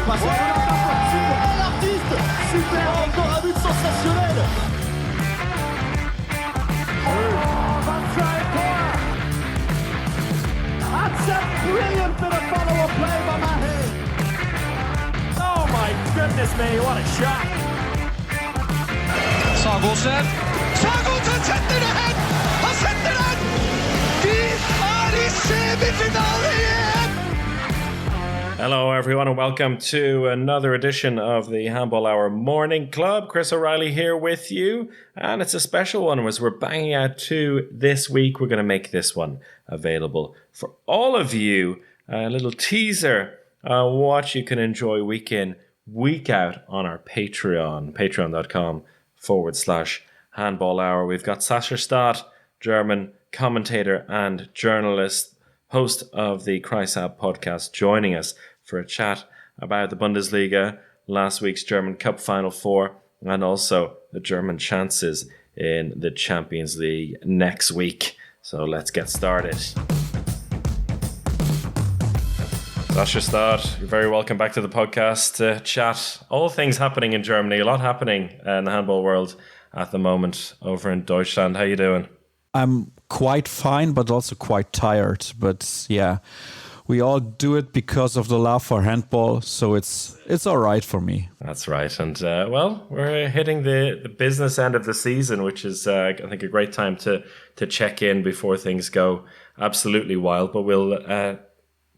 passe super, l'artiste, super, encore un but sensationnel. That's a brilliant bit of follow-up play by Mahe. Oh my goodness me, what a shot. Sagosen setter det hen! Han setter den! Vi i semifinale igjen! Hello, everyone, and welcome to another edition of the Handball Hour Morning Club. Chris O'Reilly here with you, and it's a special one as we're banging out two this week. We're going to make this one available for all of you. A little teaser on what you can enjoy week in, week out on our Patreon, patreon.com/Handball Hour. We've got Sascha Staat, German commentator and journalist, host of the Kreis Ab podcast, joining us for a chat about the Bundesliga, last week's German Cup Final 4, and also the German chances in the Champions League next week. So let's get started. Sascha Staat, you're very welcome back to the podcast to chat all things happening in Germany. A lot happening in the handball world at the moment over in Deutschland. How you doing? I'm quite fine, but also quite tired. But yeah, we all do it because of the love for handball, so it's all right for me. That's right. And well, we're hitting the business end of the season, which is I think a great time to check in before things go absolutely wild. But we'll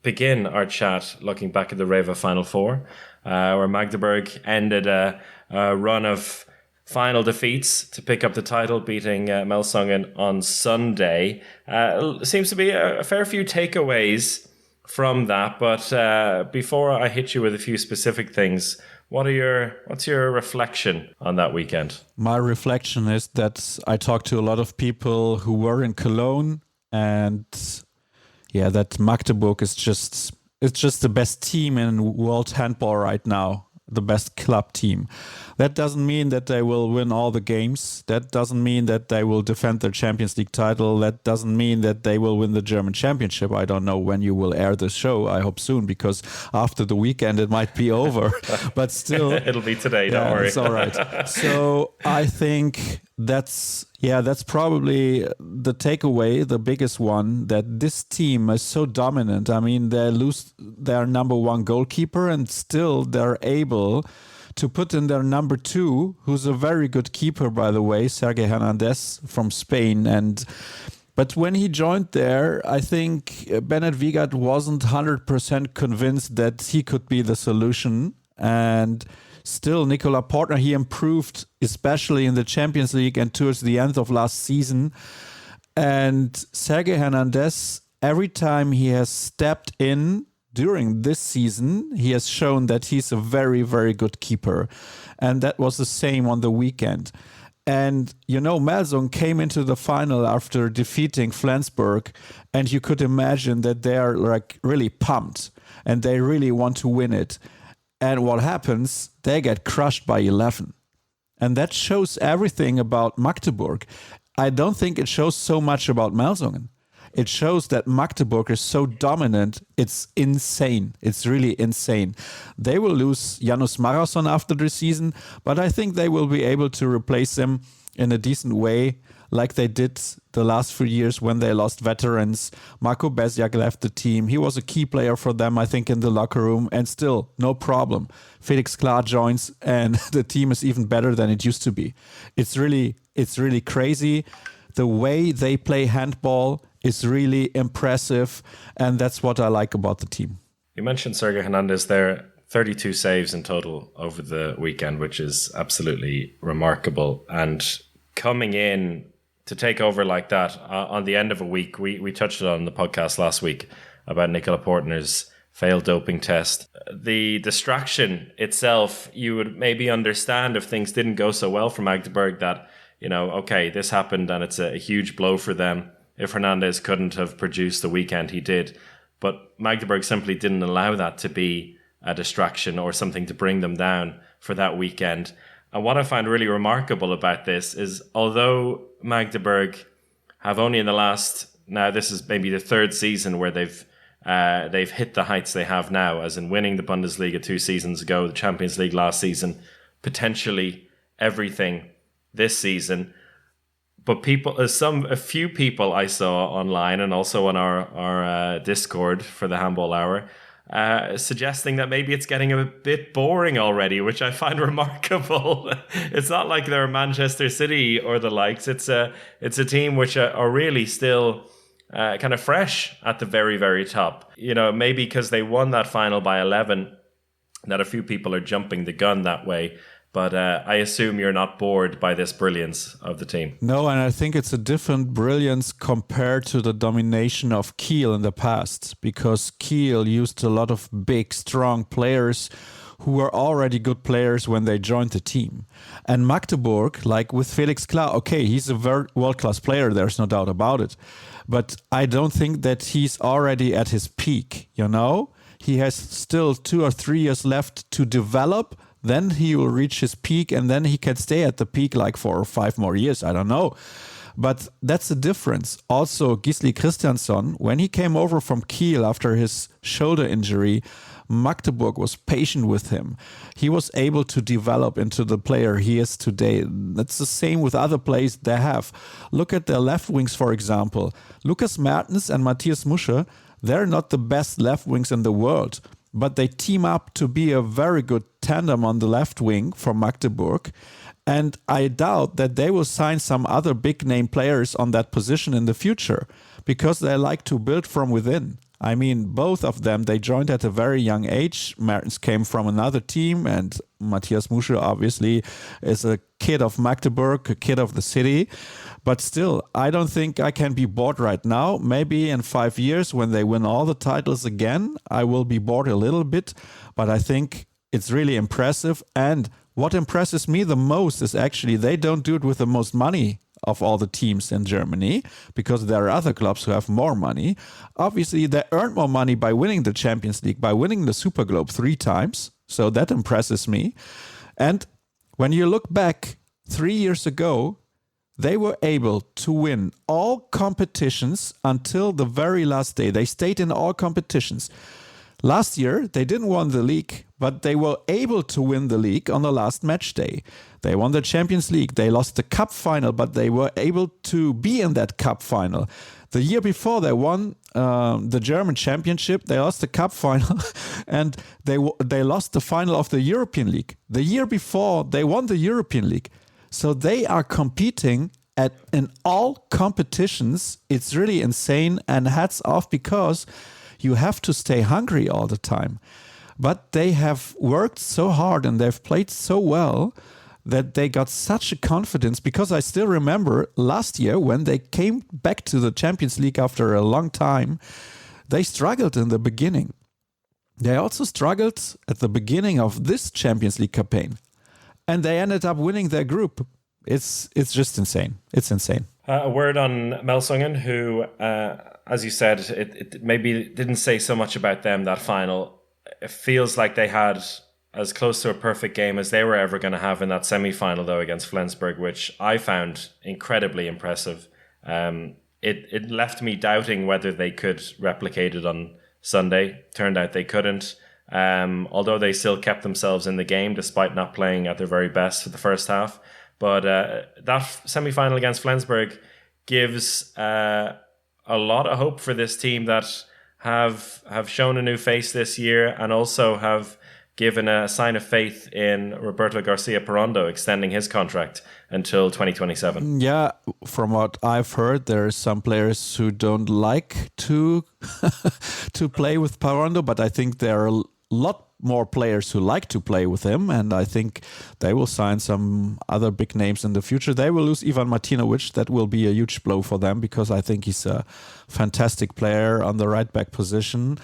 begin our chat looking back at the REWE Final4, where Magdeburg ended a run of final defeats to pick up the title, beating Melsungen on Sunday. Seems to be a fair few takeaways from that, but before I hit you with a few specific things, what's your reflection on that weekend? My reflection is that I talked to a lot of people who were in Cologne, and yeah, that Magdeburg is just the best team in world handball right now. The best club team. That doesn't mean that they will win all the games. That doesn't mean that they will defend their Champions League title. That doesn't mean that they will win the German championship. I don't know when you will air the show. I hope soon, because after the weekend it might be over. But still, it'll be today. Don't worry. It's all right. So I think that's probably the takeaway, the biggest one, that this team is so dominant. I mean, they lose their number one goalkeeper and still they're able to put in their number two, who's a very good keeper, by the way, Sergio Hernandez from Spain. But when he joined there, I think Bennett Wiegert wasn't 100% convinced that he could be the solution. And still, Nicola Portner, he improved, especially in the Champions League and towards the end of last season. And Sergio Hernandez, every time he has stepped in during this season, he has shown that he's a very, very good keeper. And that was the same on the weekend. And, you know, Melsungen came into the final after defeating Flensburg, and you could imagine that they are like really pumped and they really want to win it. And what happens? They get crushed by 11. And that shows everything about Magdeburg. I don't think it shows so much about Melsungen. It shows that Magdeburg is so dominant. It's insane. It's really insane. They will lose Janus Marason after the season, but I think they will be able to replace him in a decent way, like they did the last few years when they lost veterans. Marco Bezjak left the team. He was a key player for them, I think, in the locker room, and still, no problem. Felix Klar joins, and the team is even better than it used to be. It's really crazy. The way they play handball is really impressive, and that's what I like about the team. You mentioned Sergio Hernandez there, 32 saves in total over the weekend, which is absolutely remarkable. And coming in to take over like that on the end of a week, we touched on the podcast last week about Nicola Portner's failed doping test. The distraction itself, you would maybe understand if things didn't go so well for Magdeburg, that, you know, okay, this happened and it's a huge blow for them if Hernandez couldn't have produced the weekend he did. But Magdeburg simply didn't allow that to be a distraction or something to bring them down for that weekend. And what I find really remarkable about this is, although Magdeburg have only in the last, now this is maybe the third season where they've they've hit the heights they have now, as in winning the Bundesliga 2 seasons ago, the Champions League last season, potentially everything this season. But a few people I saw online and also on our Discord for the Handball Hour, suggesting that maybe it's getting a bit boring already, which I find remarkable. It's not like they're Manchester City or the likes. It's a team which are really still kind of fresh at the very, very top. Maybe because they won that final by 11, that a few people are jumping the gun that way. But I assume you're not bored by this brilliance of the team. No, and I think it's a different brilliance compared to the domination of Kiel in the past, because Kiel used a lot of big, strong players who were already good players when they joined the team. And Magdeburg, like with Felix Klar, okay, he's a very world-class player, there's no doubt about it. But I don't think that he's already at his peak, He has still 2 or 3 years left to develop. Then he will reach his peak, and then he can stay at the peak like 4 or 5 more years. I don't know. But that's the difference. Also, Gisli Christiansson, when he came over from Kiel after his shoulder injury, Magdeburg was patient with him. He was able to develop into the player he is today. That's the same with other players they have. Look at their left wings, for example. Lukas Mertens and Matthias Musche, they're not the best left wings in the world, but they team up to be a very good tandem on the left wing for Magdeburg. And I doubt that they will sign some other big name players on that position in the future, because they like to build from within. I mean, both of them, they joined at a very young age. Mertens came from another team, and Matthias Musche obviously is a kid of Magdeburg, a kid of the city. But still, I don't think I can be bored right now. Maybe in 5 years, when they win all the titles again, I will be bored a little bit. But I think it's really impressive. And what impresses me the most is actually they don't do it with the most money of all the teams in Germany, because there are other clubs who have more money. Obviously, they earn more money by winning the Champions League, by winning the Super Globe 3 times. So that impresses me. And when you look back 3 years ago, they were able to win all competitions until the very last day. They stayed in all competitions. Last year, they didn't win the league, but they were able to win the league on the last match day. They won the Champions League. They lost the cup final, but they were able to be in that cup final. The year before, they won the German championship. They lost the cup final, and they lost the final of the European League. The year before, they won the European League. So they are competing in all competitions. It's really insane, and hats off, because you have to stay hungry all the time. But they have worked so hard and they've played so well that they got such a confidence, because I still remember last year when they came back to the Champions League after a long time, they struggled in the beginning. They also struggled at the beginning of this Champions League campaign, and they ended up winning their group. It's just insane. It's insane. A word on Melsungen, who, as you said, it maybe didn't say so much about them, that final. It feels like they had as close to a perfect game as they were ever going to have in that semi-final, though, against Flensburg, which I found incredibly impressive. It left me doubting whether they could replicate it on Sunday. Turned out they couldn't. Although they still kept themselves in the game despite not playing at their very best for the first half. But that semi-final against Flensburg gives a lot of hope for this team that have shown a new face this year, and also have given a sign of faith in Roberto Garcia Parondo extending his contract until 2027. Yeah, from what I've heard, there are some players who don't like to to play with Parondo, but I think there are a lot more players who like to play with him, and I think they will sign some other big names in the future. They will lose Ivan Martinovic. That will be a huge blow for them, because I think he's a fantastic player on the right back position.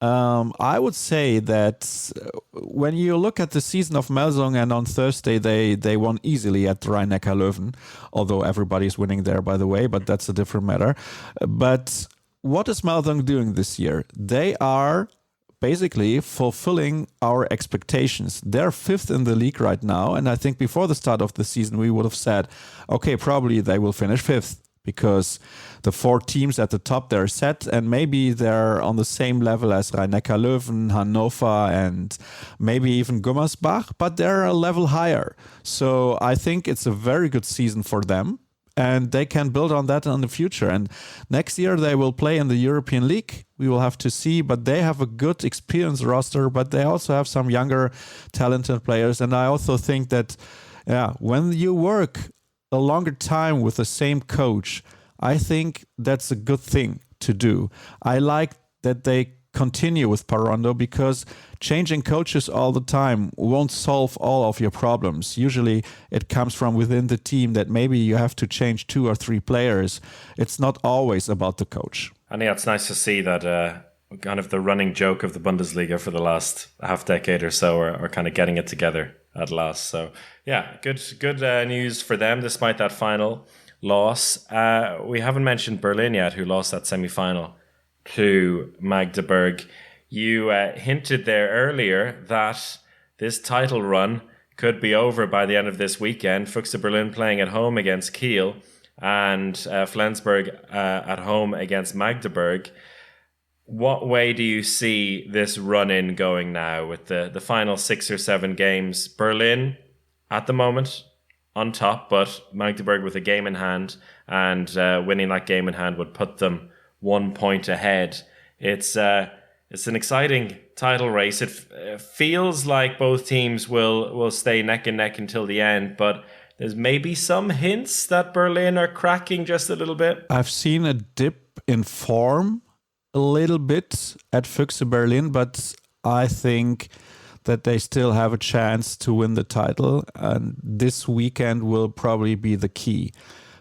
I would say that when you look at the season of Melsungen, and on Thursday they won easily at Rhein-Neckar Löwen, although everybody's winning there, by the way, but that's a different matter. But what is Melsungen doing this year? They are basically fulfilling our expectations. They're 5th in the league right now, and I think before the start of the season we would have said, okay, probably they will finish 5th, because the 4 teams at the top, they're set, and maybe they're on the same level as Rhein-Neckar-Löwen, Hannover, and maybe even Gummersbach, but they're a level higher. So I think it's a very good season for them, and they can build on that in the future. And next year they will play in the European League. We will have to see, but they have a good experienced roster, but they also have some younger talented players. And I also think that when you work a longer time with the same coach, I think that's a good thing to do. I like that they continue with Parondo, because changing coaches all the time won't solve all of your problems. Usually it comes from within the team, that maybe you have to change 2 or 3 players. It's not always about the coach. And yeah, it's nice to see that kind of the running joke of the Bundesliga for the last half decade or so are kind of getting it together at last. So yeah, good news for them despite that final loss. We haven't mentioned Berlin yet, who lost that semi-final to Magdeburg. You hinted there earlier that this title run could be over by the end of this weekend. Füchse Berlin playing at home against Kiel, and Flensburg at home against Magdeburg. What way do you see this run-in going now with the final 6 or 7 games? Berlin at the moment on top, but Magdeburg with a game in hand, and winning that game in hand would put them 1 point ahead. It's an exciting title race. It feels like both teams will stay neck and neck until the end, but there's maybe some hints that Berlin are cracking just a little bit. I've seen a dip in form a little bit at Füchse Berlin, but I think that they still have a chance to win the title, and this weekend will probably be the key,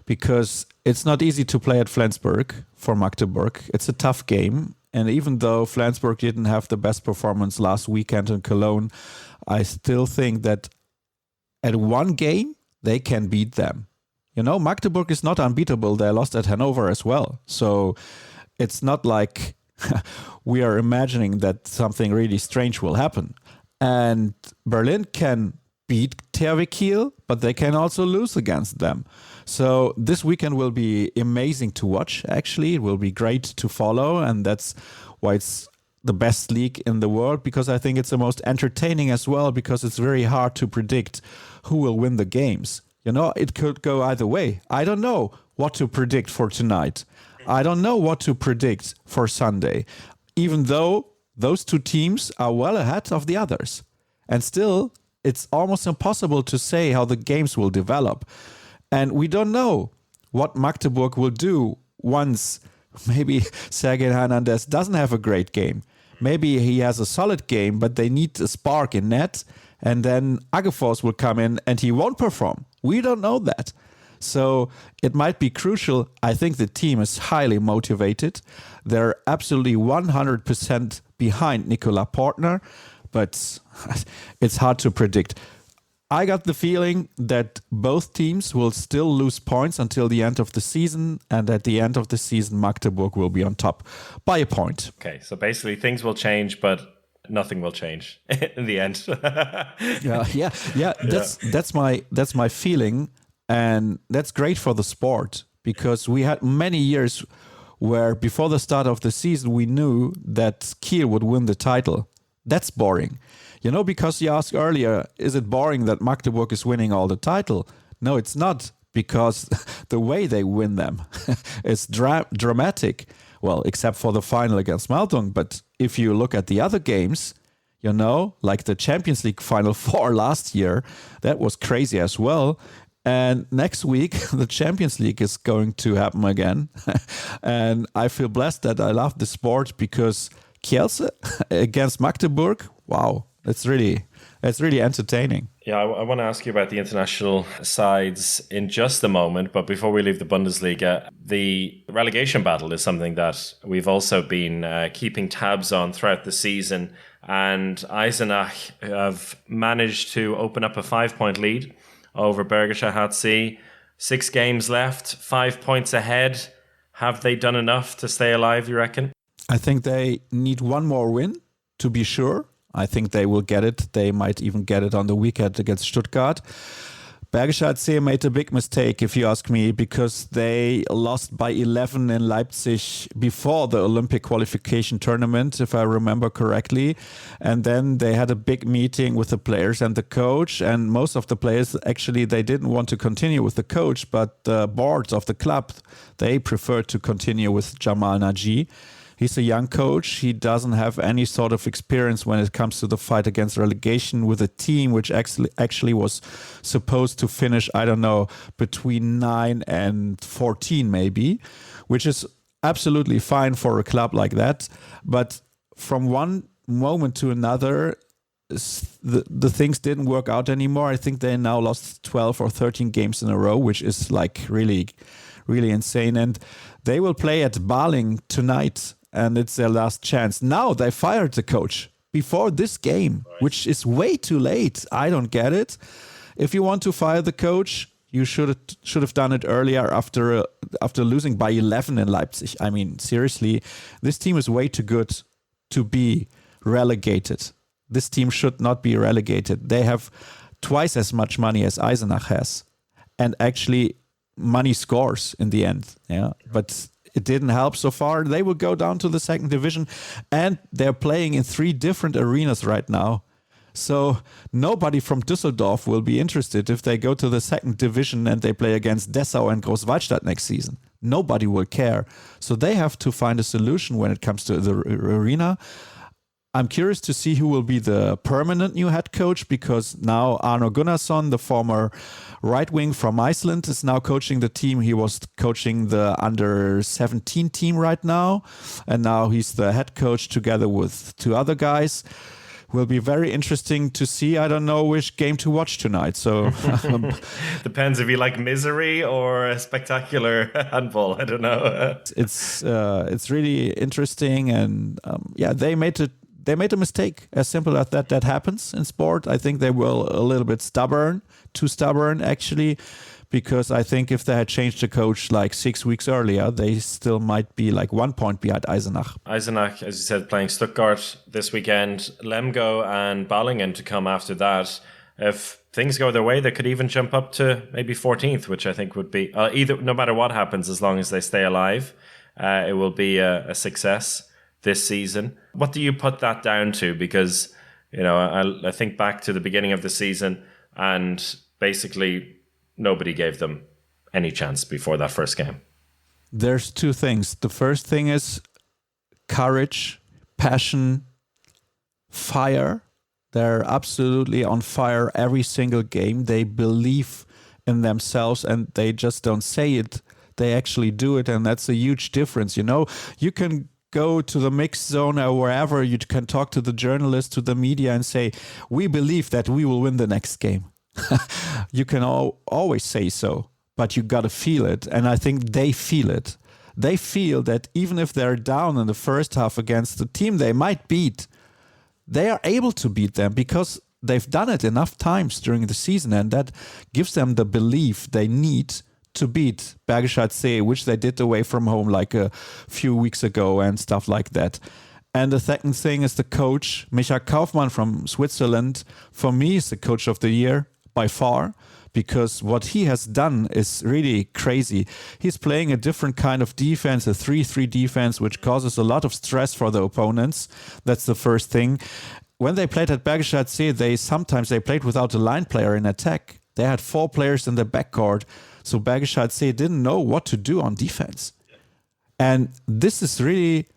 because it's not easy to play at Flensburg for Magdeburg. It's a tough game, and even though Flensburg didn't have the best performance last weekend in Cologne, I still think that at one game they can beat them. You know, Magdeburg is not unbeatable. They lost at Hanover as well. So it's not like we are imagining that something really strange will happen. And Berlin can beat THW Kiel, but they can also lose against them. So this weekend will be amazing to watch, actually. It will be great to follow, and that's why it's the best league in the world, because I think it's the most entertaining as well, because it's very hard to predict who will win the games. You know, it could go either way. I don't know what to predict for tonight. I don't know what to predict for Sunday, even though those 2 teams are well ahead of the others. And still, it's almost impossible to say how the games will develop. And we don't know what Magdeburg will do once maybe Sergej Hernandez doesn't have a great game. Maybe he has a solid game, but they need a spark in net, and then Aggeforce will come in and he won't perform. We don't know that. So it might be crucial. I think the team is highly motivated. They're absolutely 100% behind Nicola Portner, but it's hard to predict. I got the feeling that both teams will still lose points until the end of the season, and at the end of the season, Magdeburg will be on top by a point. Okay, so basically things will change, but nothing will change in the end. Yeah. That's my feeling, and that's great for the sport, because we had many years where before the start of the season we knew that Kiel would win the title. That's boring. You know, because you asked earlier, is it boring that Magdeburg is winning all the title? No, it's not, because the way they win them is dramatic. Well, except for the final against Meldung. But if you look at the other games, you know, like the Champions League Final 4 last year, that was crazy as well. And next week, the Champions League is going to happen again. And I feel blessed that I love the sport, because Kielce against Magdeburg, wow, it's really entertaining. Yeah, I want to ask you about the international sides in just a moment. But before we leave the Bundesliga, the relegation battle is something that we've also been keeping tabs on throughout the season. And Eisenach have managed to open up a 5-point lead over Bergischer HC. 6 games left, 5 points ahead. Have they done enough to stay alive, you reckon? I think they need one more win to be sure. I think they will get it. They might even get it on the weekend against Stuttgart. Bergische HC made a big mistake, if you ask me, because they lost by 11 in Leipzig before the Olympic qualification tournament, if I remember correctly. And then they had a big meeting with the players and the coach. And most of the players, actually, they didn't want to continue with the coach, but the boards of the club, they preferred to continue with Jamal Naji. He's a young coach. He doesn't have any sort of experience when it comes to the fight against relegation with a team which actually was supposed to finish, I don't know, between 9 and 14 maybe, which is absolutely fine for a club like that. But from one moment to another, the things didn't work out anymore. I think they now lost 12 or 13 games in a row, which is like really, really insane. And they will play at Baling tonight. And it's their last chance. Now they fired the coach before this game, which is way too late. I don't get it. If you want to fire the coach, you should have done it earlier after losing by 11 in Leipzig. I mean, seriously, this team is way too good to be relegated. This team should not be relegated. They have twice as much money as Eisenach has. And actually, money scores in the end. Yeah, but it didn't help so far. They will go down to the second division, and they're playing in 3 different arenas right now. So nobody from Düsseldorf will be interested if they go to the second division and they play against Dessau and Großwaldstadt next season. Nobody will care. So they have to find a solution when it comes to the arena. I'm curious to see who will be the permanent new head coach, because now Arno Gunnarsson, the former right wing from Iceland, is now coaching the team. He was coaching the under-17 team right now, and now he's the head coach together with 2 other guys. Will be very interesting to see. I don't know which game to watch tonight. So depends if you like misery or a spectacular handball. I don't know. It's really interesting, and they made a mistake. As simple as that. That happens in sport. I think they were a little bit too stubborn actually, because I think if they had changed the coach like 6 weeks earlier, they still might be like 1 point behind Eisenach. Eisenach, as you said, playing Stuttgart this weekend, Lemgo and Balingen to come after that. If things go their way, they could even jump up to maybe 14th, which I think would be, no matter what happens, as long as they stay alive, it will be a success this season. What do you put that down to? Because, I think back to the beginning of the season, and basically nobody gave them any chance before that first game. There's 2 things. The first thing is courage, passion, fire. They're absolutely on fire every single game. They believe in themselves, and they just don't say it. They actually do it, and that's a huge difference. You can go to the mixed zone or wherever, you can talk to the journalists, to the media, and say, we believe that we will win the next game. You can always say so, but you got to feel it. And I think they feel it. They feel that even if they're down in the first half against the team they might beat, they are able to beat them because they've done it enough times during the season, and that gives them the belief they need to beat Bergische HC, which they did away from home like a few weeks ago and stuff like that. And the second thing is the coach, Micha Kaufmann from Switzerland. For me, is the coach of the year by far, because what he has done is really crazy. He's playing a different kind of defense, a 3-3 defense, which causes a lot of stress for the opponents. That's the first thing. When they played at Bergische HC, they played without a line player in attack. They had 4 players in the backcourt. So Bergische HC didn't know what to do on defense. And this is really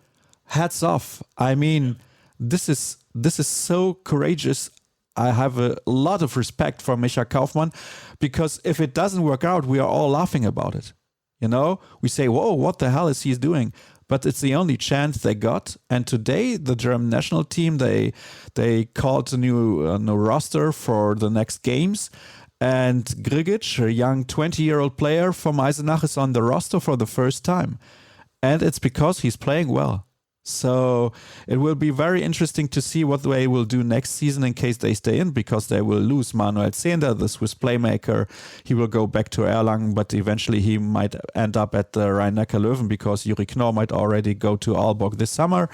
hats off. I mean, this is so courageous. I have a lot of respect for Micha Kaufmann, because if it doesn't work out, we are all laughing about it. We say, whoa, what the hell is he doing? But it's the only chance they got. And today, the German national team, they called a new roster for the next games. And Grigic, a young 20-year-old player from Eisenach, is on the roster for the first time. And it's because he's playing well. So it will be very interesting to see what they will do next season in case they stay in, because they will lose Manuel Zehnder, the Swiss playmaker. He will go back to Erlangen, but eventually he might end up at the Rhein-Neckar Löwen, because Juri Knorr might already go to Aalborg this summer.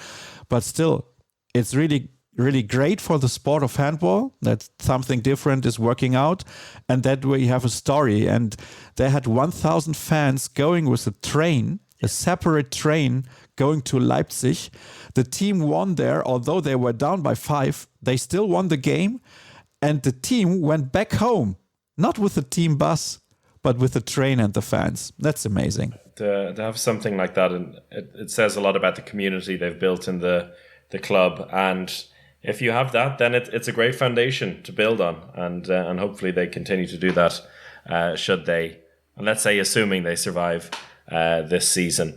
But still, it's really, really great for the sport of handball, that something different is working out, and that way you have a story. And they had 1,000 fans going with a separate train going to Leipzig. The team won there, although they were down by 5, they still won the game, and the team went back home, not with the team bus, but with the train and the fans. That's amazing. To have something like that, and it says a lot about the community they've built in the club. And if you have that, then it's a great foundation to build on, and hopefully they continue to do that. Should they, and let's say, assuming they survive this season.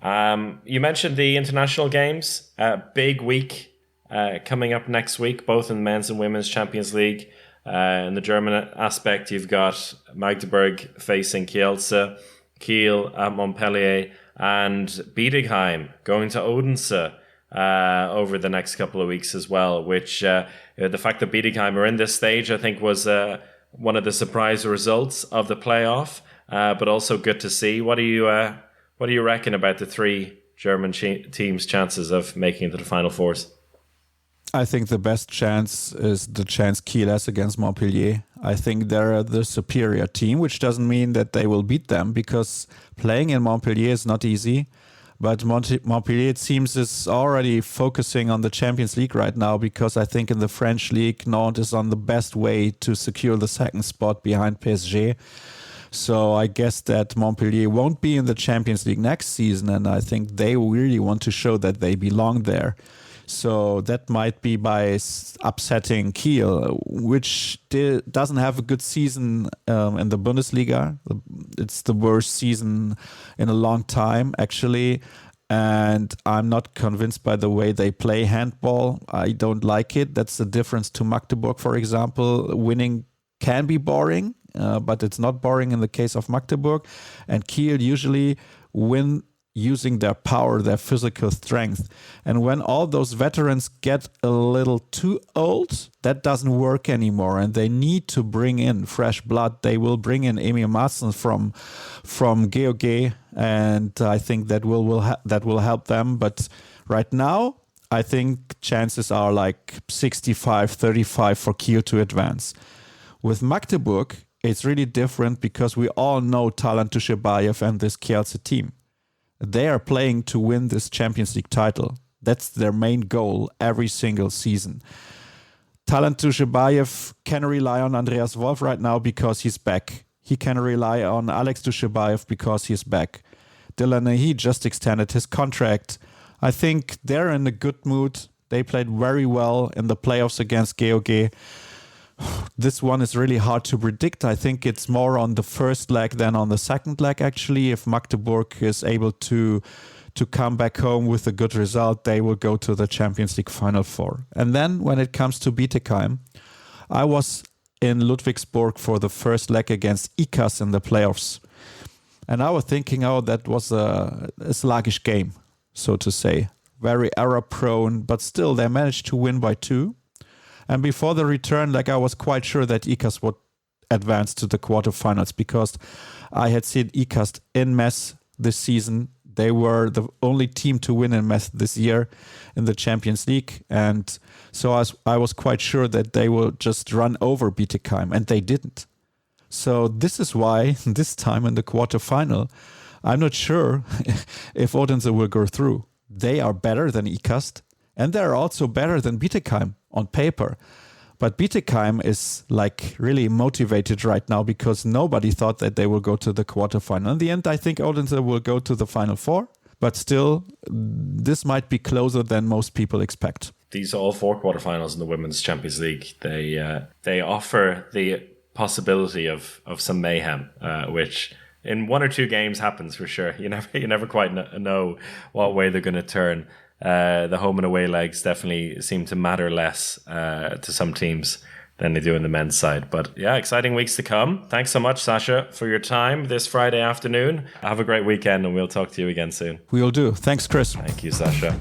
You mentioned the international games. Big week coming up next week, both in the men's and women's Champions League. In the German aspect, you've got Magdeburg facing Kielce, Kiel at Montpellier, and Bietigheim going to Odense over the next couple of weeks as well, which the fact that Bietigheim are in this stage, I think, was one of the surprise results of the playoff, but also good to see. What do you reckon about the 3 German teams' chances of making it to the Final Fours? I think the best chance is the chance Kiel has against Montpellier. I think they're the superior team, which doesn't mean that they will beat them, because playing in Montpellier is not easy. But Montpellier, it seems, is already focusing on the Champions League right now, because I think in the French league, Nantes is on the best way to secure the second spot behind PSG. So I guess that Montpellier won't be in the Champions League next season, and I think they really want to show that they belong there. So that might be by upsetting Kiel, which doesn't have a good season in the Bundesliga. It's the worst season in a long time, actually. And I'm not convinced by the way they play handball. I don't like it. That's the difference to Magdeburg, for example. Winning can be boring, but it's not boring in the case of Magdeburg. And Kiel usually win using their power, their physical strength. And when all those veterans get a little too old, that doesn't work anymore, and they need to bring in fresh blood. They will bring in Emil Madsen from GOG, and I think that will help them. But right now, I think chances are like 65-35 for Kiel to advance. With Magdeburg, it's really different, because we all know Talant Dushabayev and this Kielce team. They are playing to win this Champions League title. That's their main goal every single season. Talant Dushabayev can rely on Andreas Wolf right now because he's back. He can rely on Alex Dushabayev because he's back. Delaney just extended his contract. I think they're in a good mood. They played very well in the playoffs against GOG. This one is really hard to predict. I think it's more on the first leg than on the second leg, actually. If Magdeburg is able to come back home with a good result, they will go to the Champions League Final Four. And then when it comes to Bietigheim, I was in Ludwigsburg for the first leg against ICAS in the playoffs. And I was thinking, that was a sluggish game, so to say. Very error-prone, but still they managed to win by 2. And before the return, I was quite sure that ICAS would advance to the quarterfinals, because I had seen ICAS in Metz this season. They were the only team to win in Metz this year in the Champions League. And so I was quite sure that they will just run over Bietigheim, and they didn't. So this is why this time in the quarterfinal, I'm not sure if Odense will go through. They are better than ICAS, and they're also better than Bietigheim on paper. But Bietigheim is really motivated right now, because nobody thought that they will go to the quarterfinal. In the end, I think Odense will go to the Final Four, but still, this might be closer than most people expect. These are all 4 quarterfinals in the Women's Champions League. They offer the possibility of some mayhem, which in 1 or 2 games happens for sure. You never quite know what way they're going to turn. The home and away legs definitely seem to matter less to some teams than they do in the men's side. But yeah, exciting weeks to come. Thanks so much, Sascha, for your time this Friday afternoon. Have a great weekend, and we'll talk to you again soon. We'll do. Thanks, Chris. Thank you, Sascha.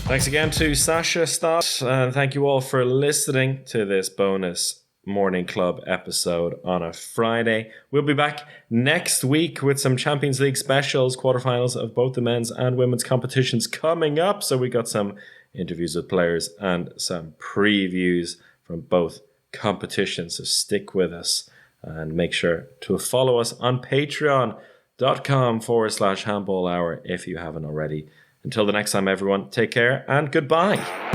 Thanks again to Sascha Staat, and thank you all for listening to this bonus Morning Club episode on a Friday. We'll be back next week with some Champions League specials, quarterfinals of both the men's and women's competitions coming up. So we got some interviews with players and some previews from both competitions. So stick with us and make sure to follow us on patreon.com/handball hour if you haven't already. Until the next time, everyone, take care and goodbye.